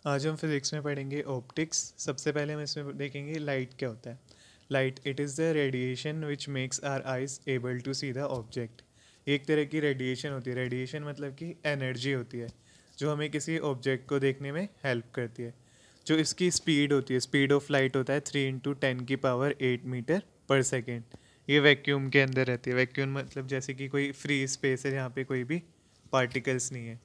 आज हम फिज़िक्स में पढ़ेंगे ऑप्टिक्स। सबसे पहले हम इसमें देखेंगे लाइट क्या होता है। Light it is the radiation which makes our eyes able to see the object. एक तरह की रेडिएशन होती है। रेडिएशन मतलब कि एनर्जी होती है जो हमें किसी ऑब्जेक्ट को देखने में हेल्प करती है। जो इसकी स्पीड होती है, स्पीड ऑफ लाइट होता है 3 × 10⁸ ये वैक्यूम के अंदर रहती है। वैक्यूम मतलब जैसे कि कोई फ्री स्पेस है जहाँ पे कोई भी पार्टिकल्स नहीं है।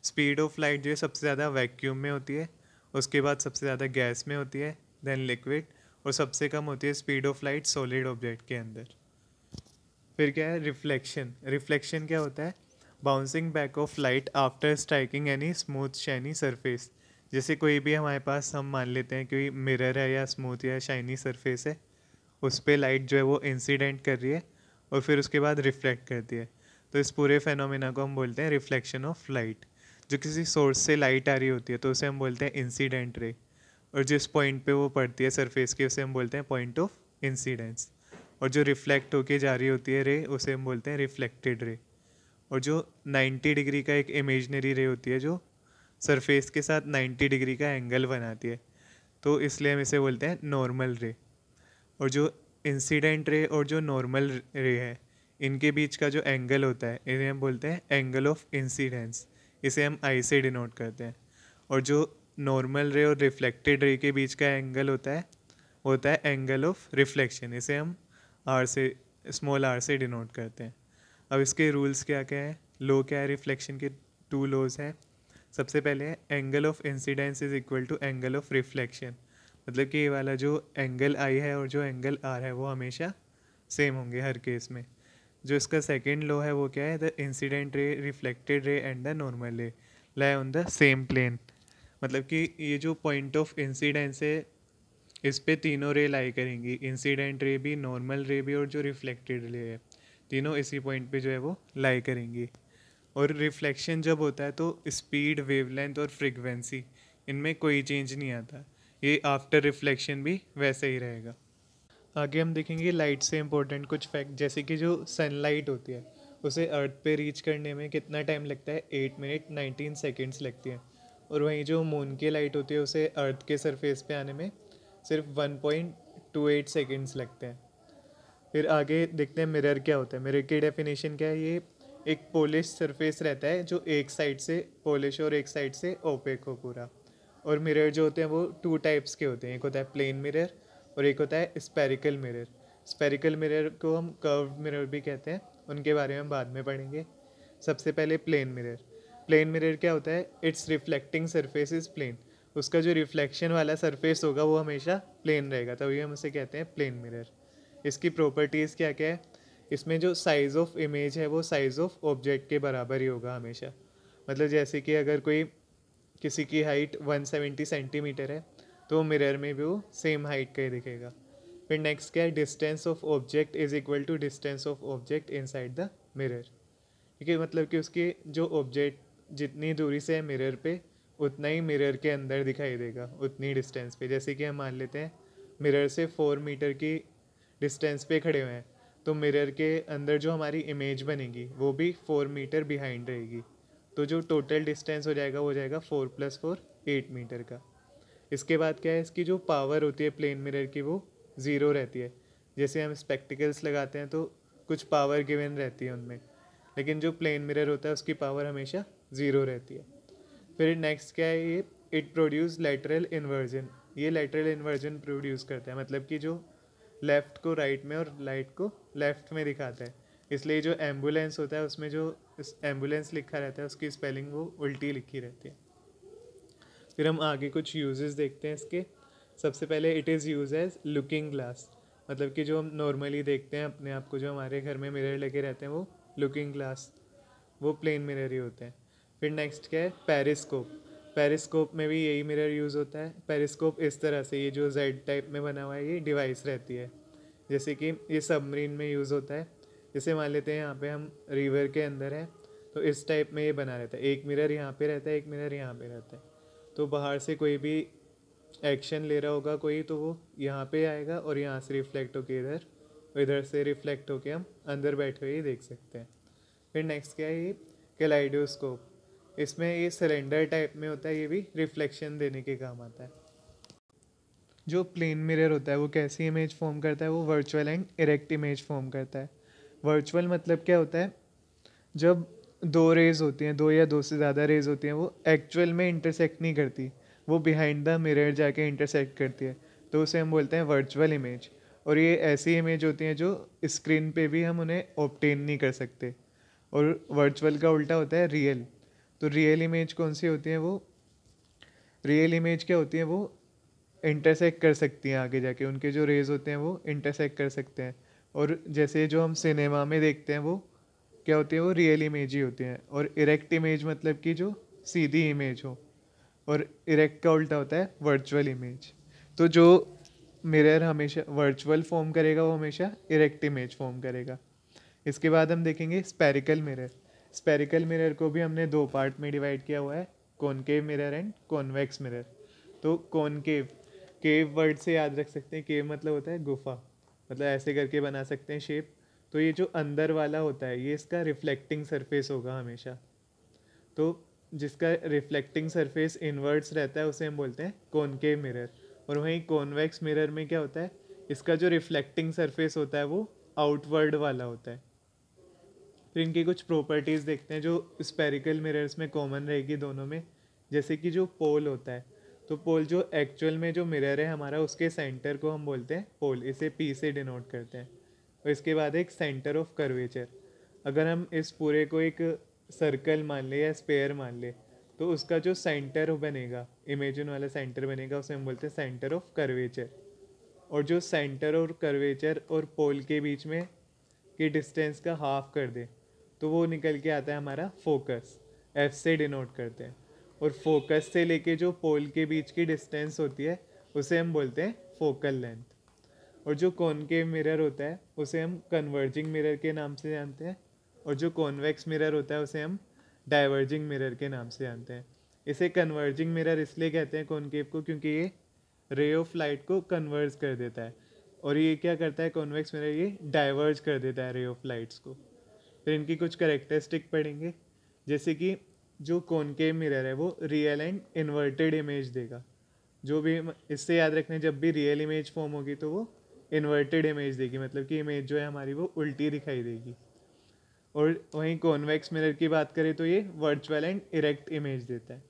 स्पीड ऑफ लाइट जो है सबसे ज़्यादा वैक्यूम में होती है, उसके बाद सबसे ज़्यादा गैस में होती है, देन लिक्विड, और सबसे कम होती है speed of light solid object के अंदर। फिर क्या है रिफ्लेक्शन। रिफ्लेक्शन क्या होता है? Bouncing back of light after striking any smooth shiny surface. जैसे कोई भी हमारे पास, हम मान लेते हैं कोई मिरर है या स्मूथ या शाइनी सरफेस है, उस पर लाइट जो है वो इंसिडेंट कर रही है और फिर उसके बाद रिफ्लेक्ट करती है। तो इस पूरे फेनोमेना को हम बोलते हैं रिफ्लेक्शन ऑफ लाइट। जो किसी सोर्स से लाइट आ रही होती है तो उसे हम बोलते हैं इंसिडेंट रे, और जिस पॉइंट पे वो पड़ती है सरफेस के उसे हम बोलते हैं पॉइंट ऑफ इंसिडेंस। और जो रिफ्लेक्ट होके जा रही होती है रे उसे हम बोलते हैं रिफ्लेक्टेड रे। और जो 90 डिग्री का एक इमेजनरी रे होती है जो सरफेस के साथ 90 डिग्री का एंगल बनाती है, तो इसलिए हम इसे बोलते हैं नॉर्मल रे। और जो इंसिडेंट रे और जो नॉर्मल रे है, इनके बीच का जो एंगल होता है इन्हें हम बोलते हैं एंगल ऑफ इंसिडेंस। इसे हम आई से डिनोट करते हैं। और जो नॉर्मल रे और रिफ्लेक्टेड रे के बीच का एंगल होता है एंगल ऑफ रिफ्लेक्शन। इसे हम आर से, स्मॉल आर से डिनोट करते हैं। अब इसके रूल्स क्या क्या है, लो क्या है रिफ्लेक्शन के? 2 लॉज हैं। सबसे पहले है angle of incidence is equal to angle of reflection. मतलब कि ये वाला जो एंगल आई है और जो एंगल आर है वो हमेशा सेम होंगे हर केस में। जो इसका सेकंड लॉ है वो क्या है? The incident ray, reflected ray and the normal ray lie on the same plane. मतलब कि ये जो पॉइंट ऑफ इंसिडेंस है इस पे तीनों रे लाई करेंगी, इंसिडेंट रे भी, नॉर्मल रे भी, और जो रिफ्लेक्टेड रे है, तीनों इसी पॉइंट पे जो है वो लाई करेंगी। और रिफ्लेक्शन जब होता है तो स्पीड, वेवलेंथ और फ्रीक्वेंसी, इनमें कोई चेंज नहीं आता। ये आफ्टर रिफ्लेक्शन भी वैसे ही रहेगा। आगे हम देखेंगे लाइट से इंपॉर्टेंट कुछ फैक्ट, जैसे कि जो सनलाइट होती है उसे अर्थ पे रीच करने में कितना टाइम लगता है? 8 मिनट 19 सेकेंड्स लगती है। और वहीं जो मून की लाइट होती है उसे अर्थ के सरफेस पे आने में सिर्फ 1.28 सेकेंड्स लगते हैं। फिर आगे देखते हैं मिरर क्या होता है। मिरर की डेफिनेशन क्या है? ये एक पॉलिश सरफेस रहता है जो एक साइड से पॉलिश और एक साइड से ओपेक हो पूरा। और मिरर जो होते हैं वो 2 टाइप्स के होते हैं, एक होता है प्लेन मिरर और एक होता है स्पेरिकल मिरर। स्पेरिकल मिरर को हम कर्व मिरर भी कहते हैं, उनके बारे में हम बाद में पढ़ेंगे। सबसे पहले प्लेन मिरर। प्लेन मिरर क्या होता है? It's reflecting surface is plane. उसका जो रिफ्लेक्शन वाला सरफेस होगा वो हमेशा प्लेन रहेगा, तभी हम उसे कहते हैं प्लेन मिरर। इसकी प्रॉपर्टीज़ क्या क्या है? इसमें जो साइज़ ऑफ इमेज है वो साइज़ ऑफ ऑब्जेक्ट के बराबर ही होगा हमेशा। मतलब जैसे कि अगर कोई, किसी की हाइट 170 सेंटीमीटर है तो मिरर में भी वो सेम हाइट का ही दिखेगा। फिर नेक्स्ट क्या है? Distance of object is equal to distance of object inside the mirror. ठीक है, मतलब कि उसके जो ऑब्जेक्ट जितनी दूरी से है मिरर पे उतना ही मिरर के अंदर दिखाई देगा, उतनी डिस्टेंस पे। जैसे कि हम मान लेते हैं मिरर से 4 मीटर की डिस्टेंस पे खड़े हुए हैं, तो मिरर के अंदर जो हमारी इमेज बनेगी वो भी 4 मीटर बिहाइंड रहेगी। तो जो टोटल डिस्टेंस हो जाएगा वो हो जाएगा 4 + 4 8 मीटर का। इसके बाद क्या है? इसकी जो पावर होती है प्लेन मिरर की वो ज़ीरो रहती है। जैसे हम स्पेक्टिकल्स लगाते हैं तो कुछ पावर गिवन रहती है उनमें, लेकिन जो प्लेन मिरर होता है उसकी पावर हमेशा ज़ीरो रहती है। फिर नेक्स्ट क्या है? ये इट प्रोड्यूस लेटरल इन्वर्जन। ये लेटरल इन्वर्जन प्रोड्यूस करता है, मतलब कि जो लेफ़्ट को राइट में और राइट को लेफ़्ट में दिखाता है। इसलिए जो एम्बुलेंस होता है उसमें जो एम्बुलेंस लिखा रहता है उसकी स्पेलिंग वो उल्टी लिखी रहती है। फिर हम आगे कुछ यूजेस देखते हैं इसके। सबसे पहले it is use as looking glass. मतलब कि जो हम नॉर्मली देखते हैं अपने आप को, जो हमारे घर में मिरर लगे रहते हैं वो लुकिंग ग्लास, वो प्लेन मिरर ही होते हैं। फिर नेक्स्ट क्या है? पेरिस्कोप। पेरिस्कोप में भी यही मिरर यूज़ होता है। पेरिस्कोप इस तरह से, ये जो जेड टाइप में बना हुआ है ये डिवाइस रहती है। जैसे कि ये सबमरीन में यूज़ होता है। जैसे मान लेते हैं यहाँ पे हम रिवर के अंदर हैं तो इस टाइप में ये बना रहता है, एक मिरर यहाँ पे रहता है, एक मिरर यहाँ पे रहता है। तो बाहर से कोई भी एक्शन ले रहा होगा कोई, तो वो यहाँ पे आएगा और यहाँ से रिफ्लेक्ट होके इधर, इधर से रिफ्लेक्ट होके हम अंदर बैठे हुए ही देख सकते हैं। फिर नेक्स्ट क्या है? ये कैलाइडोस्कोप। इसमें ये सिलेंडर टाइप में होता है, ये भी रिफ्लेक्शन देने के काम आता है। जो प्लेन मिरर होता है वो कैसी इमेज फॉर्म करता है, वो virtual and erect image form करता है। वर्चुअल मतलब क्या होता है, जब दो रेज होती हैं, दो या दो से ज़्यादा रेज होती हैं, वो एक्चुअल में इंटरसेक्ट नहीं करती, वो बिहाइंड द मिरर जाके इंटरसेक्ट करती है, तो उसे हम बोलते हैं वर्चुअल इमेज। और ये ऐसी इमेज होती हैं जो स्क्रीन पे भी हम उन्हें ऑब्टेन नहीं कर सकते। और वर्चुअल का उल्टा होता है रियल। तो रियल इमेज कौन सी होती है, वो रियल इमेज क्या होती है, वो इंटरसेक्ट कर सकती हैं आगे जाके, उनके जो रेज होते हैं वो इंटरसेक्ट कर सकते हैं। और जैसे जो हम सिनेमा में देखते हैं वो क्या होती है, वो रियल इमेज ही होती हैं। और इरेक्ट इमेज मतलब कि जो सीधी इमेज हो, और इरेक्ट का उल्टा होता है वर्चुअल इमेज। तो जो मिरर हमेशा वर्चुअल फॉर्म करेगा वो हमेशा इरेक्ट इमेज फॉर्म करेगा। इसके बाद हम देखेंगे स्पेरिकल मिरर। स्पेरिकल मिरर को भी हमने दो पार्ट में डिवाइड किया हुआ है, concave mirror and convex mirror. तो कॉनकेव, केव वर्ड से याद रख सकते हैं, केव मतलब होता है गुफा, मतलब ऐसे करके बना सकते हैं शेप। तो ये जो अंदर वाला होता है ये इसका रिफ्लेक्टिंग सरफेस होगा हमेशा। तो जिसका रिफ्लेक्टिंग सरफेस इनवर्ड्स रहता है उसे हम बोलते हैं कॉनकेव मिरर। और वहीं कॉन्वेक्स मिरर में क्या होता है, इसका जो रिफ्लेक्टिंग सरफेस होता है वो आउटवर्ड वाला होता है। फिर इनकी कुछ प्रॉपर्टीज़ देखते हैं जो स्पेरिकल मिरर्स में कॉमन रहेगी दोनों में। जैसे कि जो पोल होता है, तो पोल जो एक्चुअल में जो मिरर है हमारा उसके सेंटर को हम बोलते हैं पोल, इसे पी से डिनोट करते हैं। और इसके बाद एक सेंटर ऑफ कर्वेचर। अगर हम इस पूरे को एक सर्कल मान ले या स्पेयर मान ले, तो उसका जो सेंटर बनेगा, इमेजिन वाला सेंटर बनेगा, उसे हम बोलते हैं सेंटर ऑफ कर्वेचर। और जो सेंटर और कर्वेचर और पोल के बीच में की डिस्टेंस का हाफ कर दे तो वो निकल के आता है हमारा फोकस, एफ से डिनोट करते हैं। और फोकस से लेके जो पोल के बीच की डिस्टेंस होती है उसे हम बोलते हैं फोकल लेंथ। और जो कॉनकेव मिरर होता है उसे हम कन्वर्जिंग मिरर के नाम से जानते हैं, और जो कॉन्वेक्स मिरर होता है उसे हम डाइवर्जिंग मिरर के नाम से जानते हैं। इसे कन्वर्जिंग मिरर इसलिए कहते हैं कॉनकेव को क्योंकि ये रे ऑफ लाइट को कन्वर्ज कर देता है, और ये क्या करता है कॉन्वेक्स मिरर, ये डाइवर्ज कर देता है रे ऑफ लाइट्स को। फिर इनकी कुछ करेक्टरिस्टिक पढ़ेंगे, जैसे कि जो कॉनकेव मिरर है वो रियल एंड इन्वर्टेड इमेज देगा। जो भी इससे याद रखना है, जब भी रियल इमेज फॉर्म होगी तो वो इन्वर्टेड इमेज देगी, मतलब कि इमेज जो है हमारी वो उल्टी दिखाई देगी। और वहीं कॉन्वेक्स मिरर की बात करें तो ये वर्चुअल एंड इरेक्ट इमेज देता है।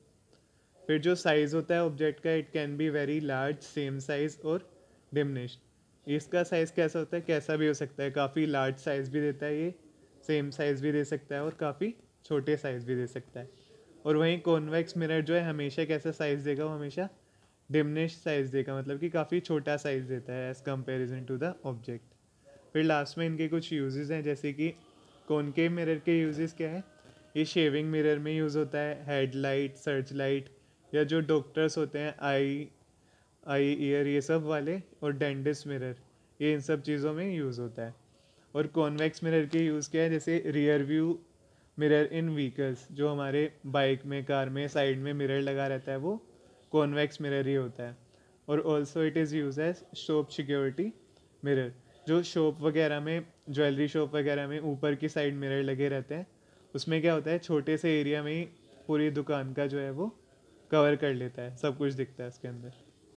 फिर जो साइज़ होता है ऑब्जेक्ट का, it can be very large, same size और डिमिनिश्ड। इसका साइज़ कैसा होता है, कैसा भी हो सकता है, काफ़ी लार्ज साइज़ भी देता है ये, सेम साइज़ भी दे सकता है और काफ़ी छोटे साइज़ भी दे सकता है। और वहीं कॉन्वेक्स मिरर जो है हमेशा कैसा साइज़ देगा, वो हमेशा डिमिनिश्ड साइज़ देगा, मतलब कि काफ़ी छोटा साइज़ देता है as comparison to the object. फिर लास्ट में इनके कुछ यूजेस हैं, जैसे कि कॉनकेव मिरर के यूजेस क्या है, ये शेविंग मिरर में यूज़ होता है, हेडलाइट, सर्च लाइट, या जो डॉक्टर्स होते हैं आई ईयर ये सब वाले, और डेंटिस्ट मिरर, ये इन सब चीज़ों में यूज़ होता है। और कॉन्वेक्स मिरर के यूज़ क्या है, जैसे रियर व्यू मिरर इन व्हीकल्स, जो हमारे बाइक में, कार में साइड में मिरर लगा रहता है वो कॉन्वेक्स मिरर ही होता है। और also it is use as shop security mirror, जो शॉप वगैरह में, ज्वेलरी शॉप वगैरह में ऊपर की साइड मिरर लगे रहते हैं, उसमें क्या होता है छोटे से एरिया में ही पूरी दुकान का जो है वो कवर कर लेता है, सब कुछ दिखता है उसके अंदर।